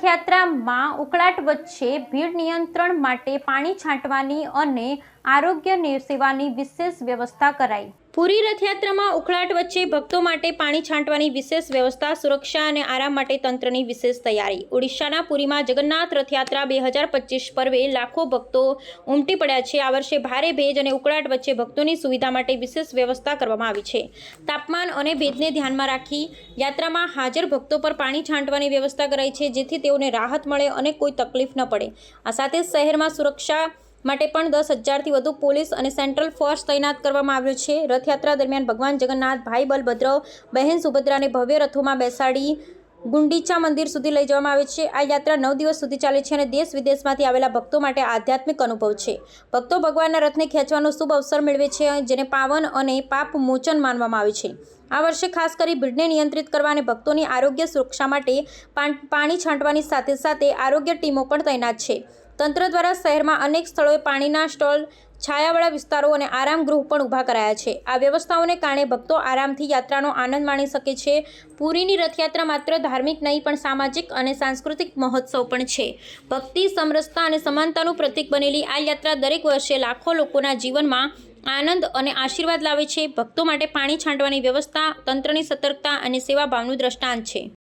રથયાત્રામાં ઉકળાટ વચ્ચે ભીડ નિયંત્રણ માટે પાણી છાંટવાની અને આરોગ્ય સેવાની વિશેષ વ્યવસ્થા કરાઈ। પુરી રથયાત્રામાં ઉકળાટ વચ્ચે ભક્તો માટે પાણી છાંટવાની વિશેષ વ્યવસ્થા, સુરક્ષા અને આરામ માટે તંત્રની વિશેષ તૈયારી। ઓડિશાના પુરીમાં જગન્નાથ રથયાત્રા 2025 પર્વે લાખો ભક્તો ઉમટી પડ્યા છે। આ વર્ષે ભારે ભેજ અને ઉકળાટ વચ્ચે ભક્તોની સુવિધા માટે વિશેષ વ્યવસ્થા કરવામાં આવી છે। તાપમાન અને ભેજને ધ્યાનમાં રાખી યાત્રામાં હાજર ભક્તો પર પાણી છાંટવાની વ્યવસ્થા કરાઈ છે, જેથી તેઓને રાહત મળે અને કોઈ તકલીફ ન પડે। આ સાથે શહેરમાં સુરક્ષા માટે પણ 10,000થી વધુ પોલીસ અને સેન્ટ્રલ ફોર્સ તૈનાત કરવામાં આવ્યો છે। રથયાત્રા દરમિયાન ભગવાન જગન્નાથ, ભાઈ બલભદ્ર, બહેન સુભદ્રાને ભવ્ય રથોમાં બેસાડી ગુંડીચા મંદિર સુધી લઈ જવામાં આવે છે। આ યાત્રા 9 દિવસ સુધી ચાલે છે અને દેશ વિદેશમાંથી આવેલા ભક્તો માટે આધ્યાત્મિક અનુભવ છે। ભક્તો ભગવાનના રથને ખેંચવાનો શુભ અવસર મેળવે છે, જેને પાવન અને પાપ મોચન માનવામાં આવે છે। આ વર્ષે ખાસ કરી ભીડને નિયંત્રિત કરવા અને ભક્તોની આરોગ્ય સુરક્ષા માટે પાણી છાંટવાની સાથે સાથે આરોગ્ય ટીમો પણ તૈનાત છે। તંત્ર દ્વારા શહેરમાં અનેક સ્થળોએ પાણીના સ્ટોલ, છાયાવાળા વિસ્તારો અને આરામ ગૃહ પણ ઊભા કરાયા છે। આ વ્યવસ્થાઓને કારણે ભક્તો આરામથી યાત્રાનો આનંદ માણી શકે છે। પુરીની રથયાત્રા માત્ર ધાર્મિક નહીં પણ સામાજિક અને સાંસ્કૃતિક મહોત્સવ પણ છે। ભક્તિ, સમરસતા અને સમાનતાનું પ્રતીક બનેલી આ યાત્રા દરેક વર્ષે લાખો લોકોના જીવનમાં આનંદ અને આશીર્વાદ લાવે છે। ભક્તો માટે પાણી છાંટવાની વ્યવસ્થા તંત્રની સતર્કતા અને સેવાભાવનું દ્રષ્ટાંત છે।